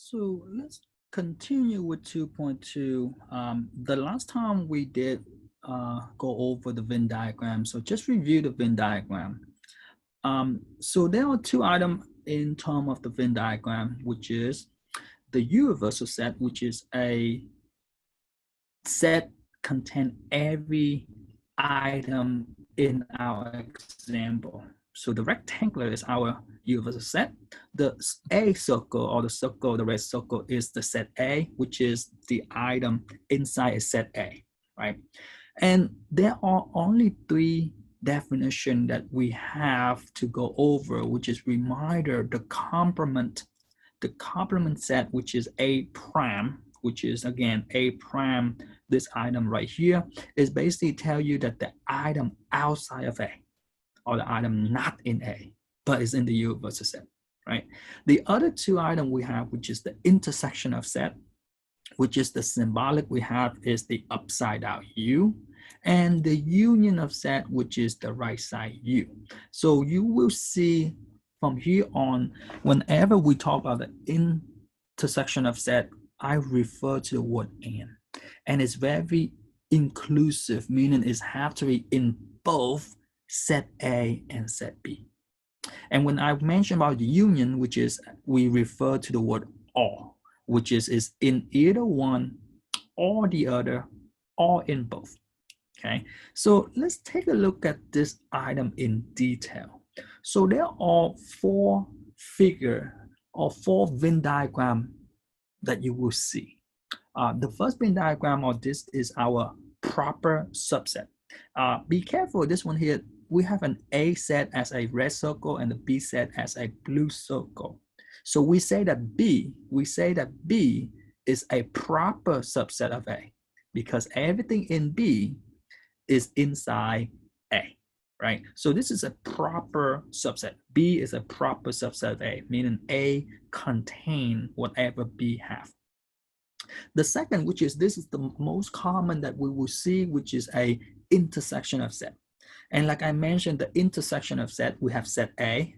So let's continue with 2.2. The last time we did go over the Venn diagram. So just review the Venn diagram. So there are two items in terms of the Venn diagram, which is the universal set, which is a set contain every item in our example. So the rectangular is our universal set. The A circle or the circle, the red circle is the set A, which is the item inside a set A, right? And there are only three definitions that we have to go over, which is reminder, the complement set, which is A prime, which is again A prime, this item right here, is basically tell you that the item outside of A, or the item not in A, but is in the universal set, right? The other two items we have, which is the intersection of set, which is the symbolic we have is the upside down U, and the union of set, which is the right side U. So you will see from here on, whenever we talk about the intersection of set, I refer to the word and it's very inclusive, meaning it's have to be in both set A and set B. And when I mention about the union, which is we refer to the word or, which is in either one or the other or in both. Okay, so let's take a look at this item in detail. So there are four figures or four Venn diagram that you will see. The first Venn diagram of this is our proper subset. Be careful, this one here, we have an A set as a red circle and the B set as a blue circle. So we say that B is a proper subset of A because everything in B is inside A, right? So this is a proper subset. B is a proper subset of A, meaning A contain whatever B have. The second, which is this is the most common that we will see, which is a intersection of set. And like I mentioned, the intersection of set, we have set A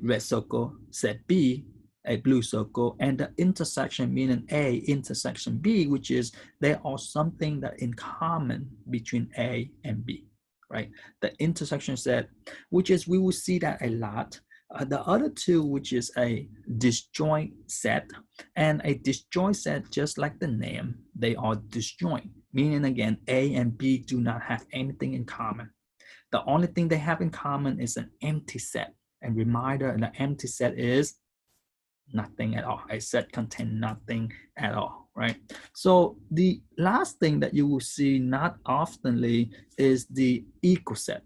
red circle, set B, a blue circle, and the intersection meaning A intersection B, which is there are something that in common between A and B, right? The intersection set, which is we will see that a lot. The other two, which is a disjoint set, and a disjoint set, just like the name, they are disjoint, meaning again, A and B do not have anything in common. The only thing they have in common is an empty set. And reminder, the empty set is nothing at all. A set contains nothing at all, right? So the last thing that you will see not oftenly is the equal set,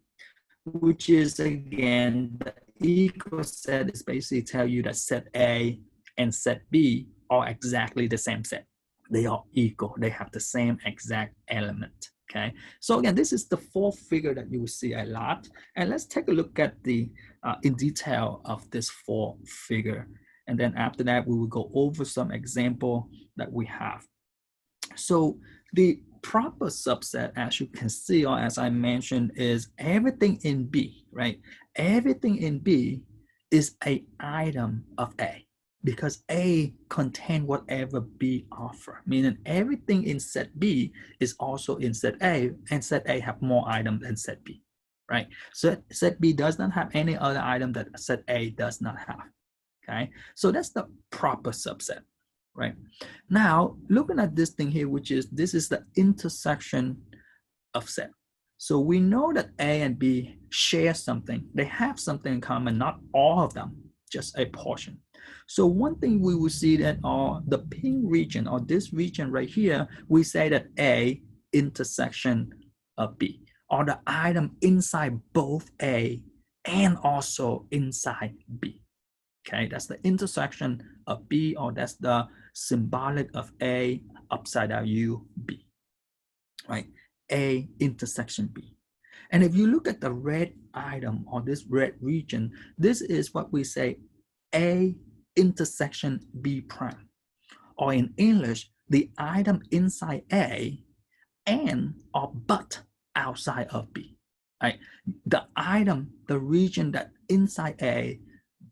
which is again, the equal set is basically tell you that set A and set B are exactly the same set. They are equal. They have the same exact element. Okay, so again, this is the fourth figure that you will see a lot. And let's take a look at the in detail of this four figure. And then after that, we will go over some example that we have. So the proper subset, as you can see, or as I mentioned, is everything in B, right? Everything in B is an item of A, because A contain whatever B offer, meaning everything in set B is also in set A, and set A have more items than set B, right? So set B does not have any other item that set A does not have, okay? So that's the proper subset, right? Now, looking at this thing here, which is, this is the intersection of set. So we know that A and B share something. They have something in common, not all of them, just a portion. So one thing we will see that the pink region, or this region right here, we say that A intersection of B, or the item inside both A and also inside B. Okay, that's the intersection of B, or that's the symbolic of A upside down U, B, right? A intersection B. And if you look at the red item or this red region, this is what we say A intersection B prime, or in English, the item inside A and or but outside of B, right? The item, the region that inside A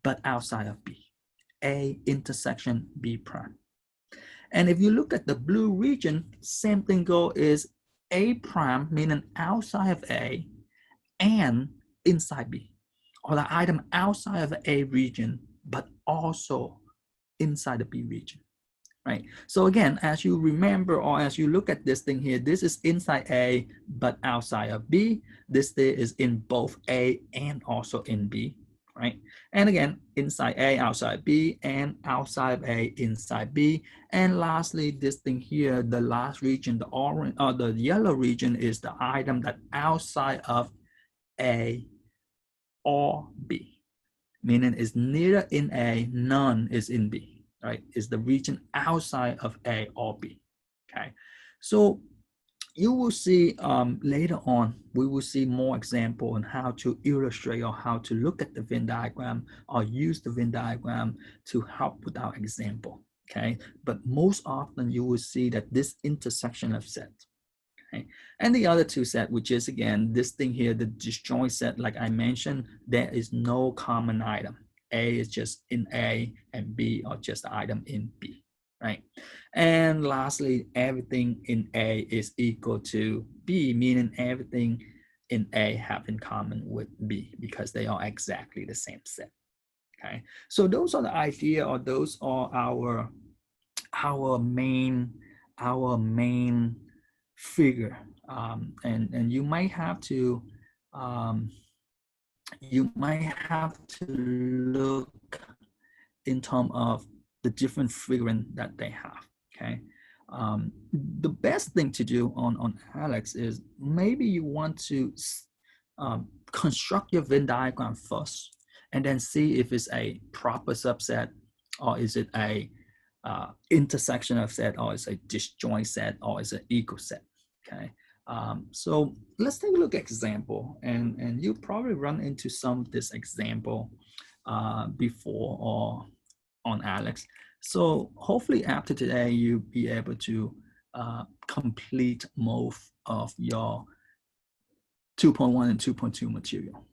but outside of B. A intersection B prime. And if you look at the blue region, same thing go is A prime, meaning outside of A and inside B, or the item outside of the A region, but also inside the B region, right? So again, as you remember, or as you look at this thing here, this is inside A, but outside of B. This thing is in both A and also in B, right? And again, inside A, outside B, and outside A, inside B. And lastly, this thing here, the last region, the orange or the yellow region is the item that outside of A or B, meaning it's neither in A, none is in B, right? It's the region outside of A or B, okay? So you will see later on, we will see more example on how to illustrate or how to look at the Venn diagram or use the Venn diagram to help with our example, okay? But most often you will see that this intersection of sets, okay? And the other two set, which is again, this thing here, the disjoint set, like I mentioned, there is no common item. A is just in A and B are just the item in B, right? And lastly, everything in A is equal to B, meaning everything in A have in common with B because they are exactly the same set, okay? So those are the idea, or those are our main figure, and you might have to look in terms of the different figuring that they have, okay? The best thing to do on Alex is maybe you want to construct your Venn diagram first and then see if it's a proper subset, or is it a intersection of set, or is a disjoint set, or is an equal set, okay? So let's take a look at example, and you probably run into some of this example before or on Alex. So hopefully after today, you'll be able to complete most of your 2.1 and 2.2 material.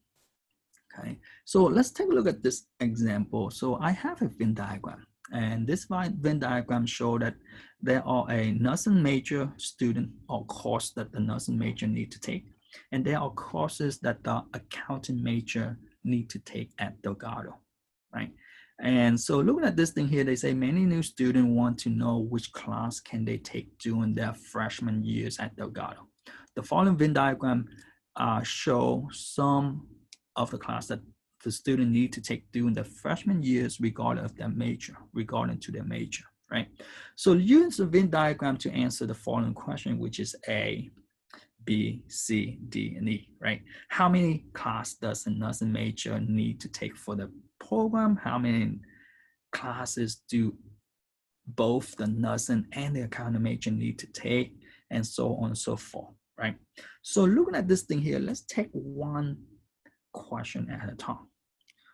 Okay, so let's take a look at this example. So I have a Venn diagram, and this Venn diagram shows that there are a nursing major student or course that the nursing major need to take, and there are courses that the accounting major need to take at Delgado, right? And so looking at this thing here, they say many new students want to know which class can they take during their freshman years at Delgado. The following Venn diagram show some of the class that the student need to take during the freshman years regardless of their major, regarding to their major, right? So use the Venn diagram to answer the following question, which is A, B, C, D, and E, right? How many classes does a nursing major need to take for the program? How many classes do both the nursing and the accounting major need to take? And so on and so forth, right? So looking at this thing here, let's take one question at a time.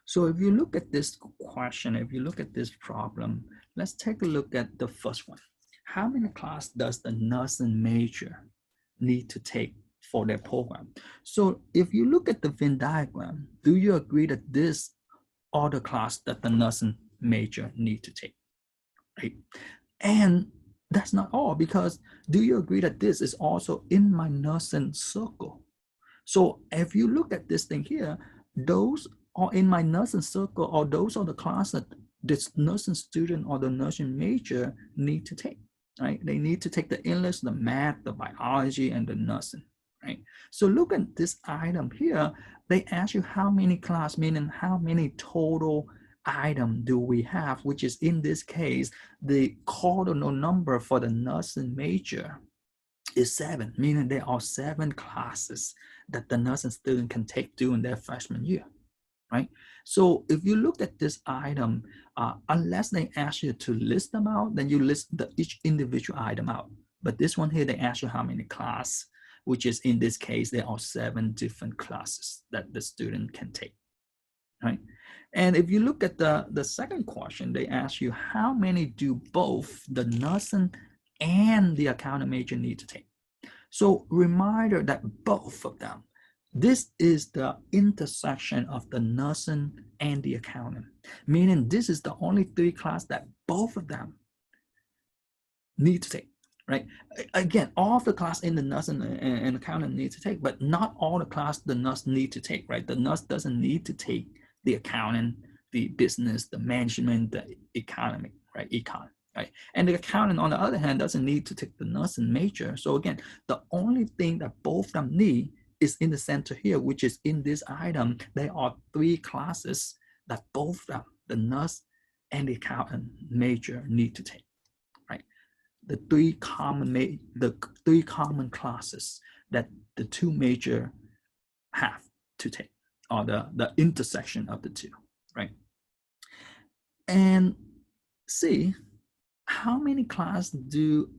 So if you look at this question, if you look at this problem, let's take a look at the first one. How many classes does the nursing major need to take for their program? So if you look at the Venn diagram, do you agree that this are the class that the nursing major need to take, right? And that's not all, because do you agree that this is also in my nursing circle? So if you look at this thing here, those are in my nursing circle, or those are the classes that this nursing student or the nursing major need to take, right? They need to take the English, the math, the biology, and the nursing, right? So look at this item here. They ask you how many class, meaning how many total item do we have, which is in this case, the cardinal number for the nursing major is 7, meaning there are 7 classes that the nursing student can take during their freshman year, right? So if you look at this item, unless they ask you to list them out, then you list each individual item out. But this one here, they ask you how many classes, which is in this case, there are 7 different classes that the student can take, right? And if you look at the second question, they ask you how many do both the nursing and the accounting major need to take. So reminder that both of them, This is the intersection of the nursing and the accountant, meaning this is the only three classes that both of them need to take, right? Again, all of the class in the nursing and accountant need to take, but not all the class the nurse need to take, right? The nurse doesn't need to take the accountant, the business, the management, the economy, right? Econ, right? And the accountant, on the other hand, doesn't need to take the nursing major. So again, the only thing that both of them need is in the center here, which is in this item. There are three classes that both of them, the nurse and the accountant major, need to take. The three common classes that the two major have to take, or the intersection of the two, right? And see how many classes do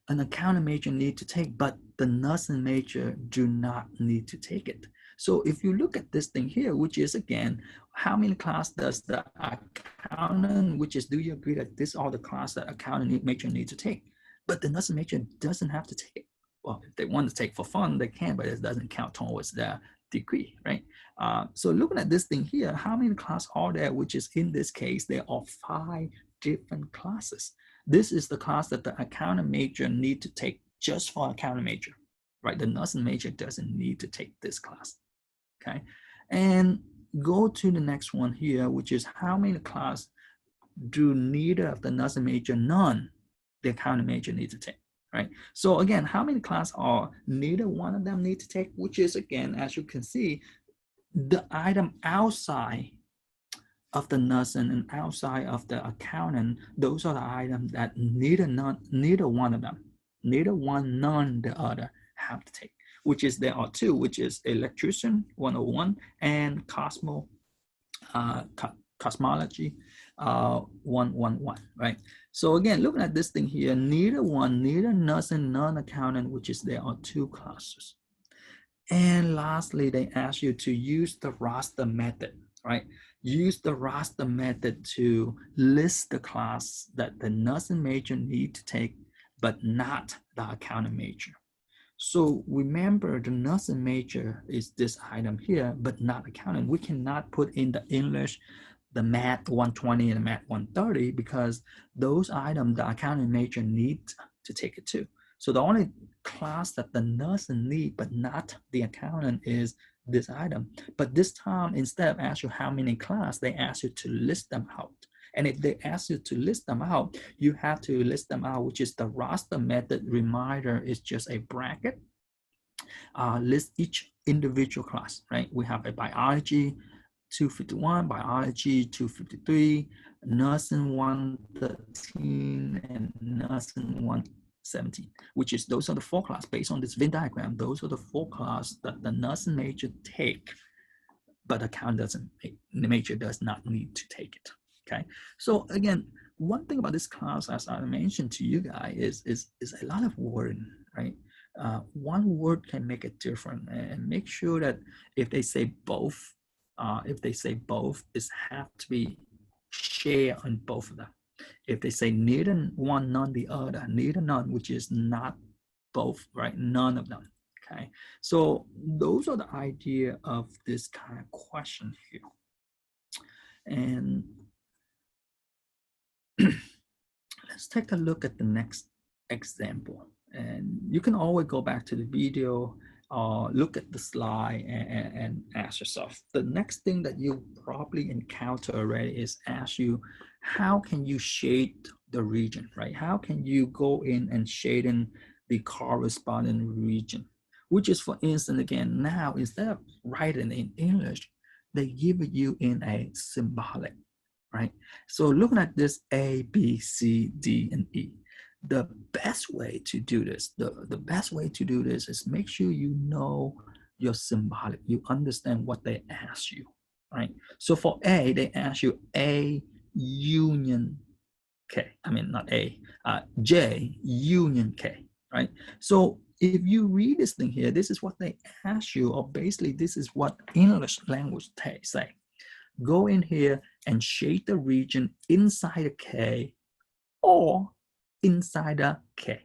an accounting major need to take, but the nursing major do not need to take it. So if you look at this thing here, which is again, how many class does the accountant, which is, do you agree that this are the class that accounting major need to take? But the nursing major doesn't have to take it. Well, if they want to take for fun, they can, but it doesn't count towards their degree, right? So looking at this thing here, how many classes are there, which is in this case, there are 5 different classes. This is the class that the accounting major need to take just for accounting major, right? The nursing major doesn't need to take this class, okay? And go to the next one here, which is how many class do neither of the nursing major, none, the accounting major need to take, right? So again, how many class are neither one of them need to take, which is again, as you can see, the item outside of the nursing and outside of the accountant, those are the items that neither one of them, neither one, none the other have to take, which is there are 2, which is electrician 101 and cosmology 111, right? So again, looking at this thing here, neither nursing, none accountant, which is there are 2 classes. And lastly, they ask you to use the roster method, right? Use the roster method to list the class that the nursing major need to take, but not the accounting major. So remember, the nursing major is this item here, but not accounting. We cannot put in the English, the math 120 and the math 130, because those items the accounting major needs to take it too. So the only class that the nursing need, but not the accountant, is this item. But this time, instead of ask you how many class, they ask you to list them out. And if they ask you to list them out, you have to list them out, which is the roster method. Reminder is just a bracket. List each individual class, right? We have a biology 251, biology 253, nursing 113, and nursing 117, which is, those are the 4 classes based on this Venn diagram. Those are the 4 classes that the nursing major take, but account doesn't, the major does not need to take it. Okay, so again, one thing about this class, as I mentioned to you guys, is a lot of wording, right? One word can make it different, and make sure that if they say both, it have to be shared on both of them. If they say neither one, none the other, neither none, which is not both, right? None of them. Okay, so those are the idea of this kind of question here. And let's take a look at the next example. And you can always go back to the video or look at the slide and ask yourself. The next thing that you probably encounter already is ask you, how can you shade the region, right? How can you go in and shade in the corresponding region? Which is, for instance, again, now instead of writing in English, they give it you in a symbolic, right? So looking at this A, B, C, D, and E, the best way to do this, the best way to do this is make sure you know your symbolic, you understand what they ask you, right? So for A, they ask you A union K, I mean, not A, J union K, right? So if you read this thing here, this is what they ask you, or basically this is what English language say. Go in here and shade the region inside a K or inside a K.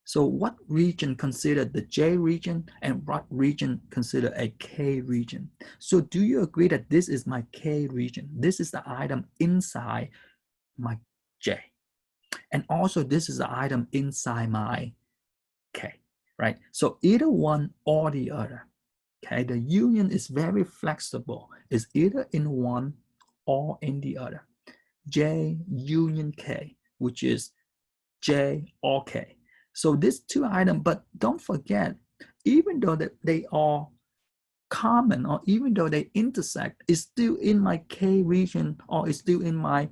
So what region considered the J region and what region considered a K region? So do you agree that this is my K region? This is the item inside my J. And also this is the item inside my K, right? So either one or the other, okay? The union is very flexible. It's either in one or in the other. J union K, which is J or K. So these two items, but don't forget, even though they are common or even though they intersect, it's still in my K region or it's still in my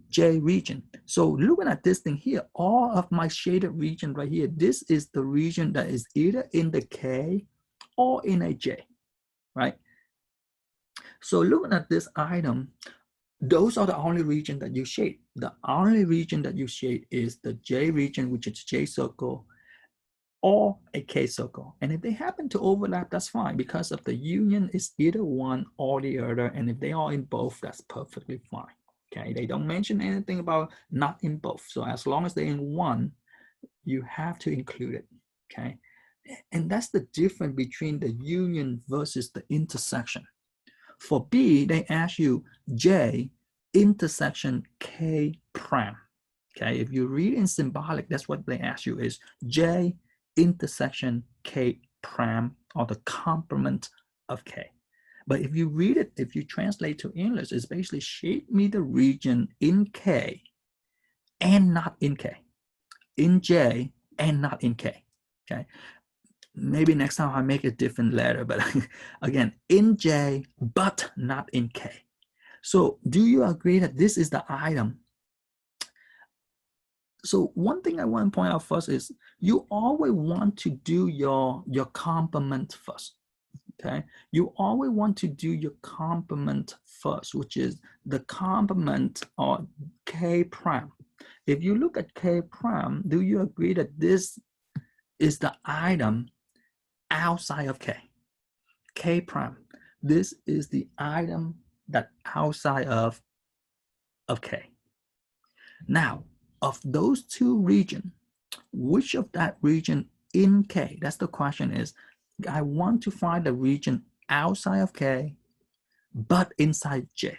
J region. So looking at this thing here, all of my shaded region right here, this is the region that is either in the K or in a J, right? So looking at this item, those are the only region that you shade. The only region that you shade is the J region, which is J circle, or a K circle. And if they happen to overlap, that's fine because of the union is either one or the other. And if they are in both, that's perfectly fine. Okay, they don't mention anything about not in both. So as long as they're in one, you have to include it. Okay, and that's the difference between the union versus the intersection. For B, they ask you J intersection K prime. Okay, if you read in symbolic, that's what they ask you is J intersection K prime, or the complement of K. But if you read it, if you translate to English, it's basically shape me the region in K and not in K, in J and not in K. Okay, maybe next time I make a different letter, but again, in J, but not in K. So do you agree that this is the item? So one thing I want to point out first is you always want to do your complement first. Okay, you always want to do your complement first, which is the complement or K prime. If you look at K prime, do you agree that this is the item outside of K? K prime. This is the item that outside of K. Now, of those two regions, which of that region in K? That's the question is, I want to find the region outside of K, but inside J.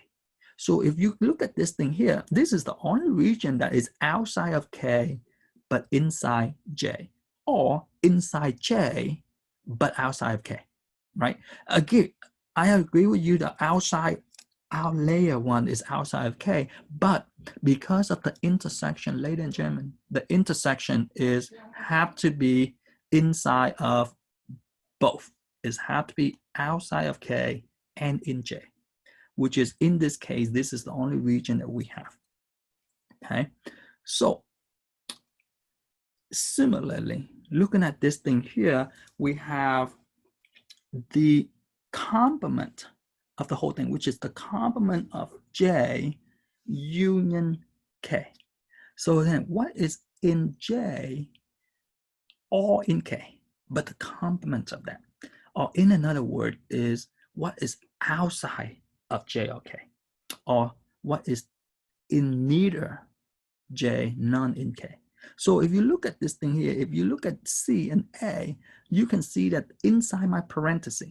So if you look at this thing here, this is the only region that is outside of K, but inside J, or inside J, but outside of K, right? Again, I agree with you that outside, our layer one is outside of K, but because of the intersection, ladies and gentlemen, the intersection is have to be inside of both. It have to be outside of K and in J, which is in this case, this is the only region that we have. Okay, so similarly, looking at this thing here, we have the complement of the whole thing, which is the complement of J union K. So then what is in J or in K, but the complement of that? Or in another word is what is outside of J or K, or what is in neither J, none in K. So if you look at this thing here, if you look at C and A, you can see that inside my parenthesis,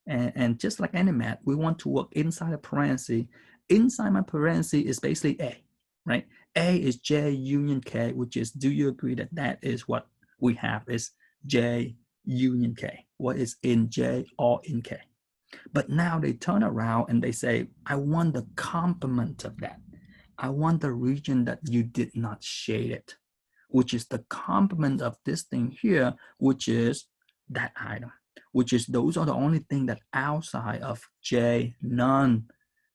and just like any math, we want to work inside a parenthesis. Inside my parenthesis is basically A, right? A is J union K, which is, do you agree that that is what we have is J union K? What is in J or in K? But now they turn around and they say, I want the complement of that. I want the region that you did not shade it, which is the complement of this thing here, which is that item, which is those are the only thing that outside of J, none,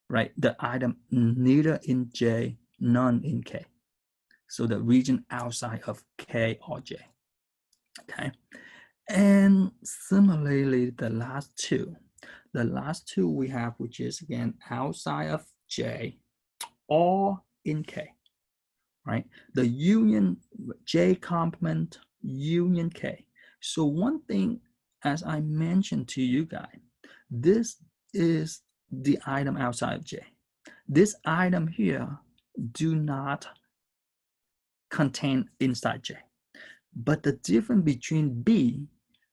right? The item neither in J, none in K. So the region outside of K or J, okay? And similarly, the last two we have, which is again outside of J or in K, right? The union J complement union K. So one thing, as I mentioned to you guys, this is the item outside of J. This item here do not contain inside J. But the difference between B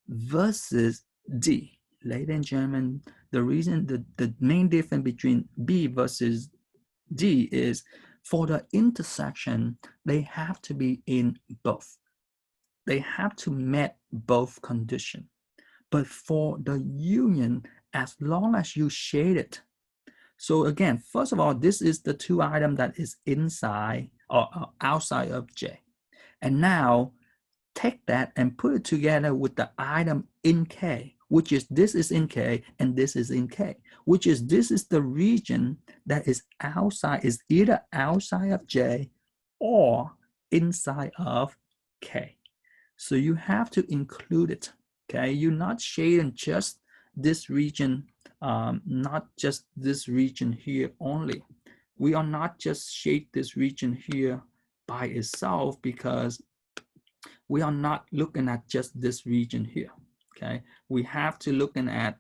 versus D, ladies and gentlemen, the main difference between B versus D is for the intersection, they have to be in both. They have to meet both conditions. But for the union, as long as you shade it. So again, first of all, this is the two item that is inside or outside of J. And now take that and put it together with the item in K, which is this is in K and this is in K, which is this is the region that is outside, is either outside of J or inside of K. So you have to include it, okay? You're not shading just this region, not just this region here only. We are not just shade this region here by itself because we are not looking at just this region here, okay? We have to look at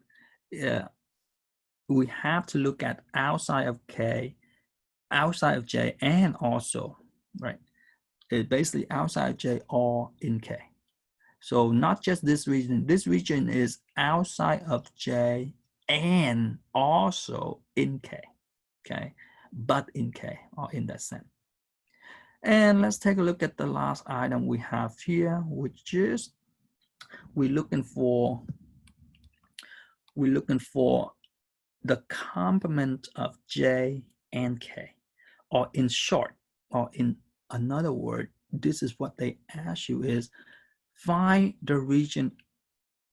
outside of K, outside of J, and also, right? It basically outside of J or in K. So not just this region. This region is outside of J and also in K, okay? But in K or in that sense. And let's take a look at the last item we have here, which is we're looking for the complement of J and K, or in short, or in another word, this is what they ask you is find the region,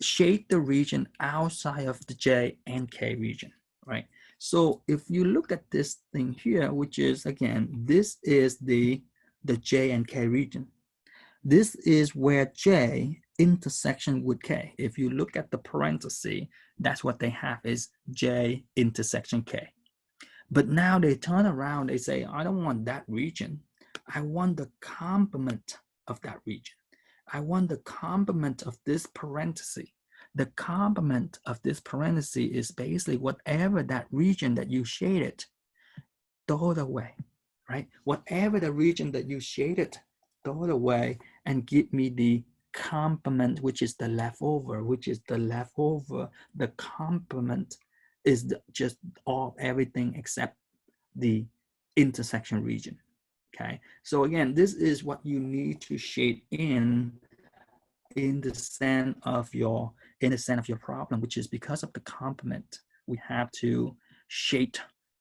shade the region outside of the J and K region, right? So if you look at this thing here, which is again, this is the J and K region. This is where J intersection with K. If you look at the parenthesis, that's what they have is J intersection K. But now they turn around, they say, I don't want that region. I want the complement of that region. I want the complement of this parenthesis. The complement of this parenthesis is basically whatever that region that you shaded, throw it away, right? Whatever the region that you shaded, throw it away and give me the complement, which is the leftover, the complement is just all everything except the intersection region. Okay, so again, this is what you need to shade in the center of your problem, which is because of the complement. We have to shade.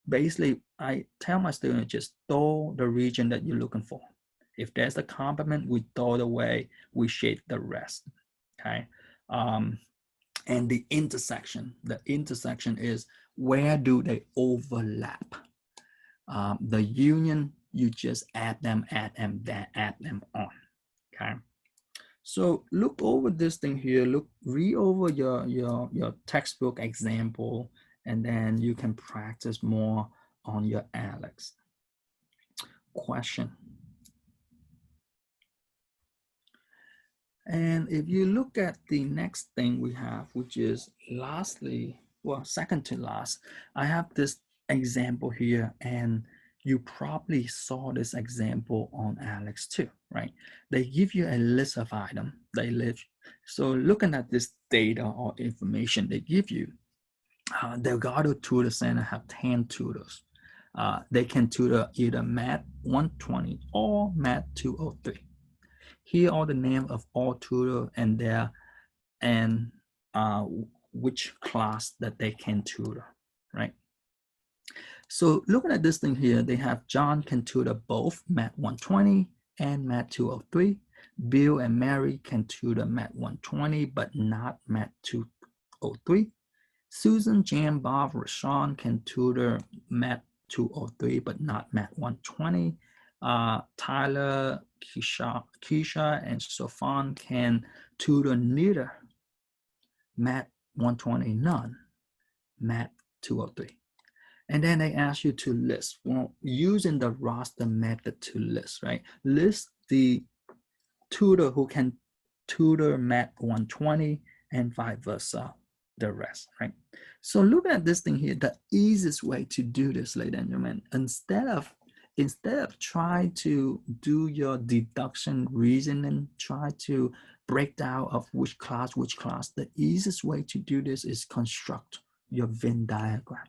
Basically, I tell my students just throw the region that you're looking for. If there's a complement, we throw it away. We shade the rest. Okay, and the intersection. The intersection is where do they overlap? The union, you just add them on, okay? So look over this thing here, read over your textbook example, and then you can practice more on your Alex. Question. And if you look at the next thing we have, which is lastly, well, second to last, I have this example here, and you probably saw this example on Alex too, right? They give you a list of items. So looking at this data or information they give you, Delgado Tutor Center have 10 tutors. They can tutor either Math 120 or Math 203. Here are the name of all tutor and their which class that they can tutor, right? So looking at this thing here, they have John can tutor both Math 120 and Math 203. Bill and Mary can tutor Math 120, but not Math 203. Susan, Jan, Bob, Rashawn can tutor Math 203, but not Math 120. Tyler, Keisha, and Sofan can tutor neither Math 120, none, Math 203. And then they ask you to list, well, using the roster method to list, right? List the tutor who can tutor Math 120 and vice versa, the rest, right? So look at this thing here, the easiest way to do this, ladies and gentlemen, instead of instead of trying to do your deduction reasoning, try to break down of which class, the easiest way to do this is construct your Venn diagram.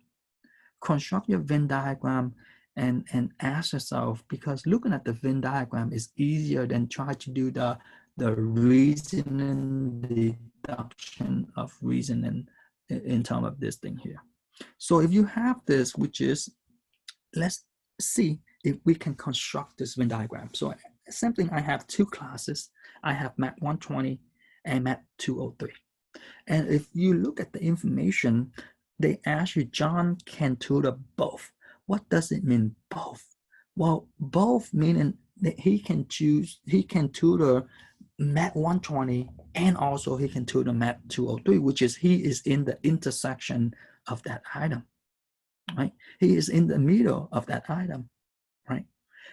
Construct your Venn diagram and ask yourself, because looking at the Venn diagram is easier than try to do the reasoning deduction of reasoning in terms of this thing here. So if you have this, which is, let's see if we can construct this Venn diagram. So simply, I have two classes. I have Math 120 and Math 203. And if you look at the information, they ask you, John can tutor both. What does it mean, both? Well, both meaning that he can tutor Math 120 and also he can tutor Math 203, which is he is in the intersection of that item, right? He is in the middle of that item, right?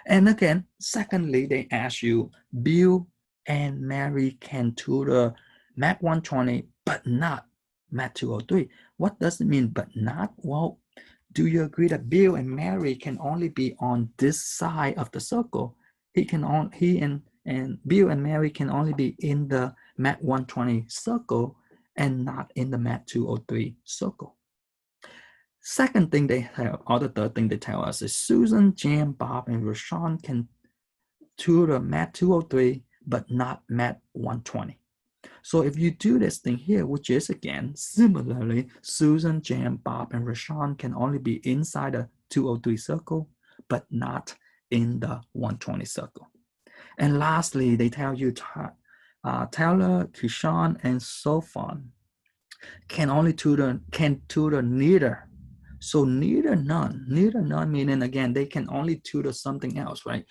And again, secondly, they ask you, Bill and Mary can tutor Math 120, but not Math 203. What does it mean, but not? Well, do you agree that Bill and Mary can only be on this side of the circle? He and Bill and Mary can only be in the Math 120 circle and not in the Math 203 circle. Second thing they tell, or the third thing they tell us is Susan, Jan, Bob, and Rashawn can tutor Math 203, but not Math 120. So if you do this thing here, which is again, similarly, Susan, Jan, Bob, and Rashawn can only be inside the 203 circle, but not in the 120 circle. And lastly, they tell you Taylor, Kishan, and Sofan can tutor neither. So neither none meaning again, they can only tutor something else, right?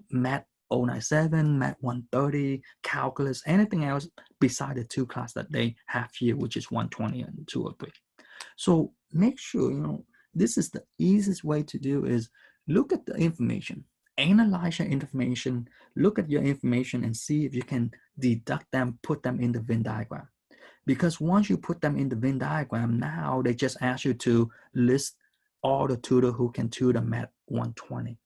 Math 097, Math 130, calculus, anything else beside the two classes that they have here, which is 120 and 203. So make sure, this is the easiest way to do is look at the information, analyze your information, look at your information and see if you can deduct them, put them in the Venn diagram. Because once you put them in the Venn diagram, now they just ask you to list all the tutor who can tutor Math 120.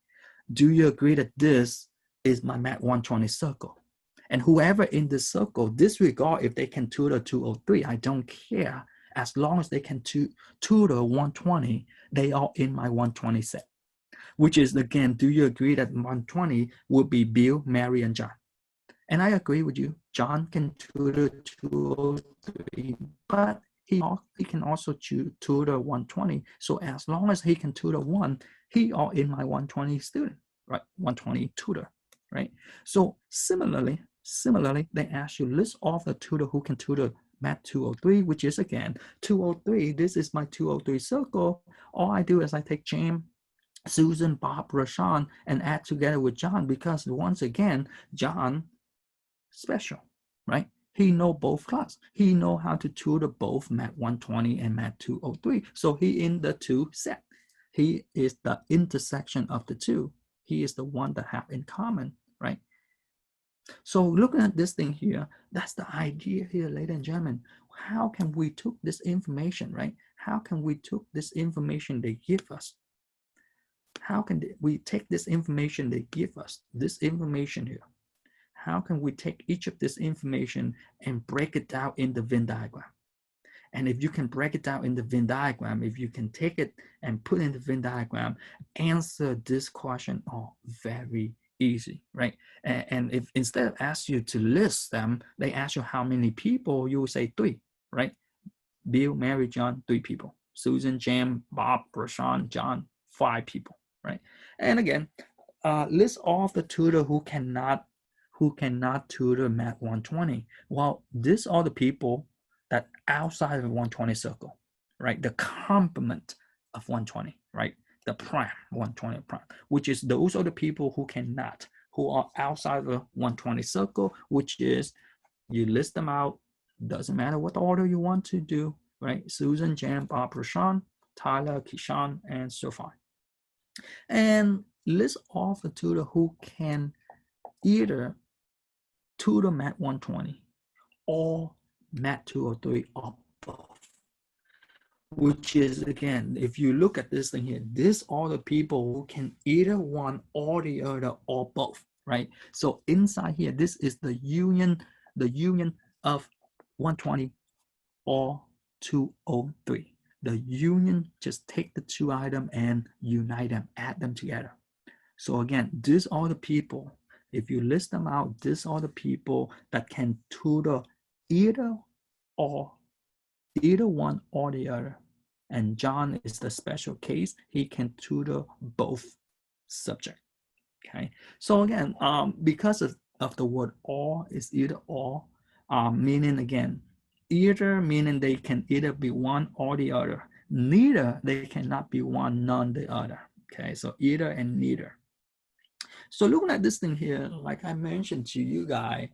Do you agree that this is my Math 120 circle? And whoever in this circle, disregard if they can tutor 203, I don't care. As long as they can tutor 120, they are in my 120 set. Which is, again, do you agree that 120 would be Bill, Mary, and John? And I agree with you. John can tutor 203, but he can also tutor 120. So as long as he can tutor one, he are in my 120 student, right? 120 tutor, right? So similarly, they ask you list off the tutor who can tutor Math 203, which is again 203. This is my 203 circle. All I do is I take James, Susan, Bob, Rashawn, and add together with John, because once again, John special, right? He know both class. He know how to tutor both Math 120 and Math 203. So he in the two set. He is the intersection of the two. He is the one that have in common, right? So looking at this thing here, that's the idea here, ladies and gentlemen. How can we took this information, right? How can we took this information they give us? How can we take this information they give us, this information here? How can we take each of this information and break it down in the Venn diagram? And if you can break it down in the Venn diagram, if you can take it and put in the Venn diagram, answer this question, very easy, right? And if instead of ask you to list them, they ask you how many people, you will say 3, right? Bill, Mary, John, 3 people. Susan, Jam, Bob, Rashawn, John, 5 people, right? And again, list all of the tutor who cannot tutor Math 120. Well, these are the people that outside of the 120 circle, right? The complement of 120, right? The prime, 120 prime, which is those are the people who are outside of the 120 circle, which is, you list them out, doesn't matter what order you want to do, right? Susan, Jan, Bob, Rashawn, Tyler, Kishan, and so far. And list off the tutor who can either tutor Math 120 or Math 203 or both. which is, again, if you look at this thing here, these are the people who can either one or the other or both, right? So inside here, this is the union of 120 or 203. The union, just take the two items and unite them, add them together. So again, these are the people, if you list them out, these are the people that can tutor either one or the other. And John is the special case. He can tutor both subject. Okay. So again, because of the word or is either or, meaning again, either meaning they can either be one or the other. Neither, they cannot be one, none the other. Okay. So either and neither. So looking at this thing here, like I mentioned to you guys,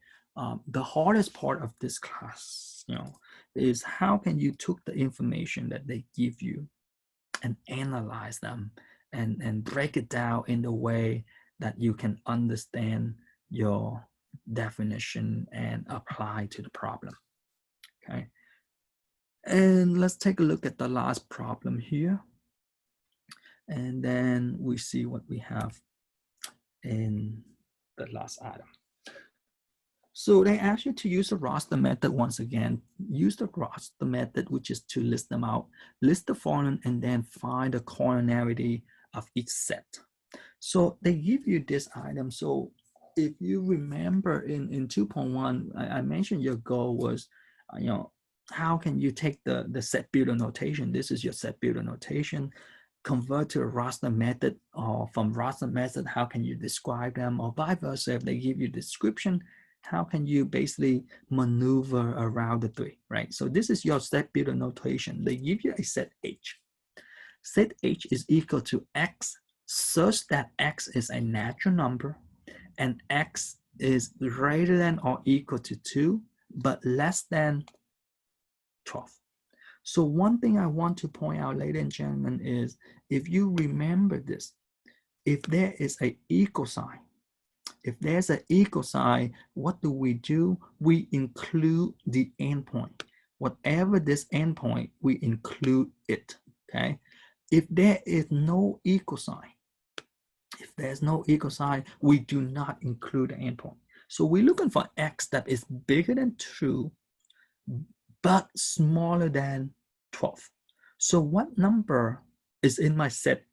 the hardest part of this class, is how can you take the information that they give you and analyze them and break it down in the way that you can understand your definition and apply to the problem. Okay. And let's take a look at the last problem here. And then we see what we have in the last item. So they ask you to use the roster method once again. Use the roster method, which is to list them out, list the following, and then find the cardinality of each set. So they give you this item. So if you remember in 2.1, I mentioned your goal was, how can you take the set builder notation? This is your set builder notation. Convert to a roster method, or from roster method, how can you describe them? Or vice versa, if they give you description, how can you basically maneuver around the three, right? So this is your set builder notation. They give you a set H. Set H is equal to X such that X is a natural number and X is greater than or equal to 2, but less than 12. So one thing I want to point out, ladies and gentlemen, is if you remember this, if there is an equal sign, if there's an equal sign, what do? We include the endpoint. Whatever this endpoint, we include it, okay? If there is no equal sign, if there's no equal sign, we do not include the endpoint. So we're looking for X that is bigger than 2, but smaller than 12. So what number is in my set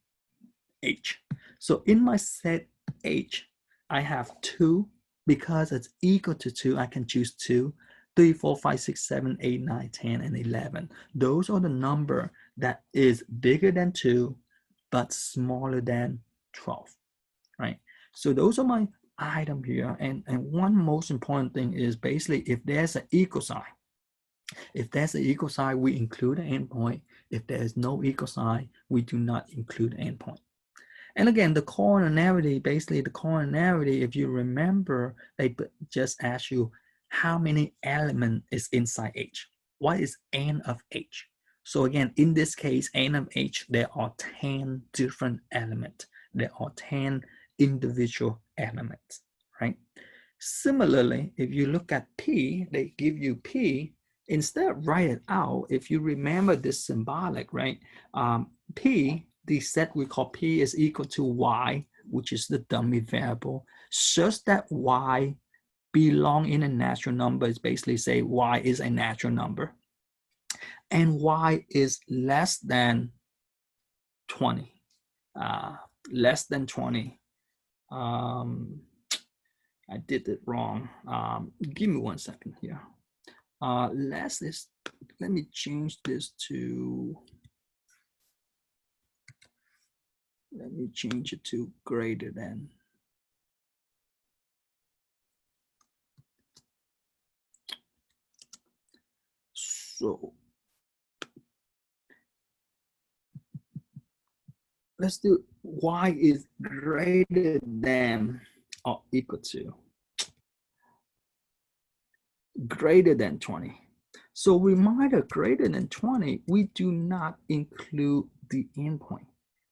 H? So in my set H, I have 2. Because it's equal to 2, I can choose 2, 3, 4, 5, 6, 7, 8, 9, 10, and 11. Those are the number that is bigger than 2, but smaller than 12, right? So those are my item here. And one most important thing is basically if there's an equal sign, if there's an equal sign, we include an endpoint. If there is no equal sign, we do not include an endpoint. And again, the cardinality, basically the cardinality, if you remember, they just ask you how many elements is inside H. What is N of H? So again, in this case, N of H, there are 10 different elements. There are 10 individual elements, right? Similarly, if you look at P, they give you P. Instead, write it out. If you remember this symbolic, right? P, the set we call P is equal to Y, which is the dummy variable, such that Y belong in a natural number. Is basically say Y is a natural number. And Y is less than 20. Less than 20. I did it wrong. Give me 1 second here. Less is, let me change this to, let me change it to greater than. So let's do Y is greater than or equal to greater than 20. So reminder, greater than 20, we do not include the endpoint,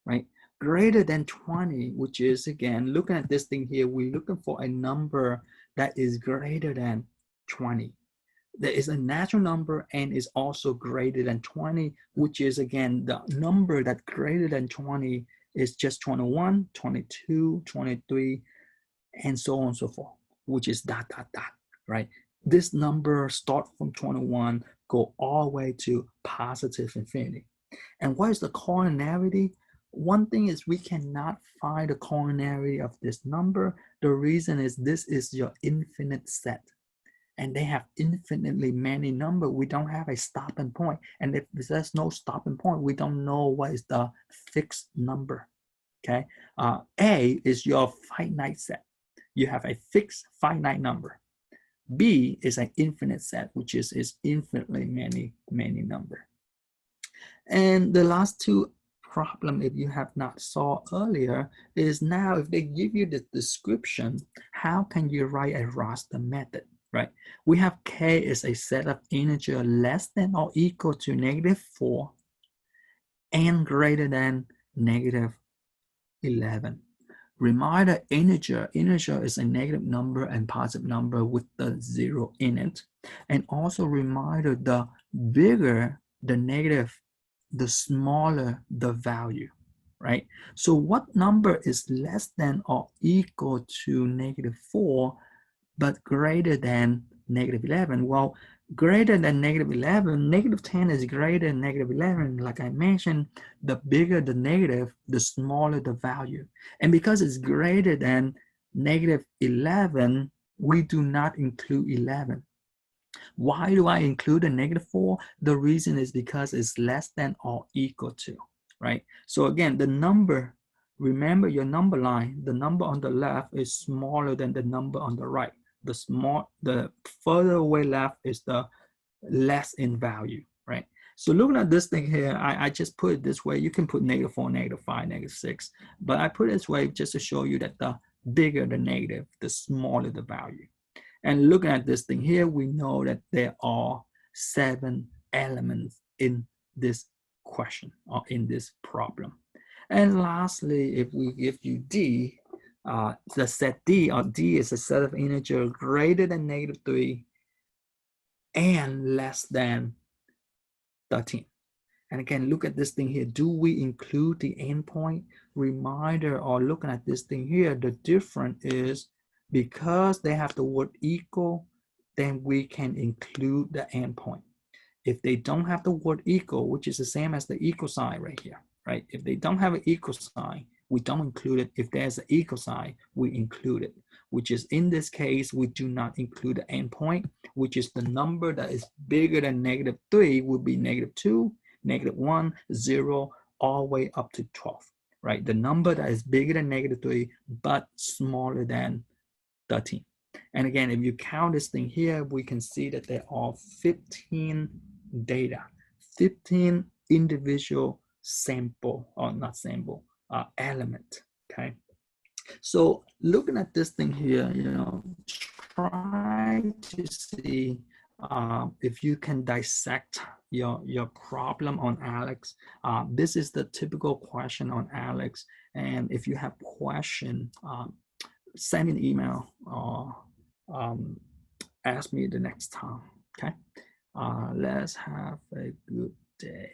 right? Greater than 20, which is, again, looking at this thing here, we're looking for a number that is greater than 20. there is a natural number and is also greater than 20, which is again the number that greater than 20 is just 21, 22, 23, and so on and so forth, which is dot, dot, dot, right? This number start from 21, go all the way to positive infinity. And what is the cardinality? One thing is we cannot find the cardinality of this number. The reason is this is your infinite set. And they have infinitely many numbers. We don't have a stopping point. And if there's no stopping point, we don't know what is the fixed number, okay? A is your finite set. You have a fixed finite number. B is an infinite set, which is infinitely many number. And the last two problem, if you have not saw earlier, is now if they give you the description, how can you write a raster method, right? We have K is a set of integer less than or equal to -4 and greater than -11. Reminder, integer is a negative number and positive number with the 0 in it. And also reminder, the bigger the negative, the smaller the value, right? So what number is less than or equal to -4 but greater than -11? Well, greater than -11, -10 is greater than -11. Like I mentioned, the bigger the negative, the smaller the value. And because it's greater than -11, we do not include 11. Why do I include a -4? The reason is because it's less than or equal to, right? So again, the number, remember your number line, the number on the left is smaller than the number on the right. The further away left is the less in value, right? So looking at this thing here, I just put it this way. You can put -4, -5, -6, but I put it this way just to show you that the bigger the negative, the smaller the value. And looking at this thing here, we know that there are 7 elements in this question or in this problem. And lastly, if we give you D, the set D, or D is a set of integer greater than -3 and less than 13. And again, look at this thing here. Do we include the endpoint? Reminder, or looking at this thing here, the difference is because they have the word equal, then we can include the endpoint. If they don't have the word equal, which is the same as the equal sign right here, right? If they don't have an equal sign, we don't include it. If there's an equal sign, we include it, which is in this case, we do not include the endpoint, which is the number that is bigger than -3 would be -2, -1, 0, all the way up to 12, right? The number that is bigger than -3, but smaller than 13. And again, if you count this thing here, we can see that there are 15 data, 15 individual sample, or not sample, element, okay? So looking at this thing here, try to see if you can dissect your problem on ALEKS. This is the typical question on ALEKS. And if you have question, send me an email or ask me the next time, okay? Let's have a good day.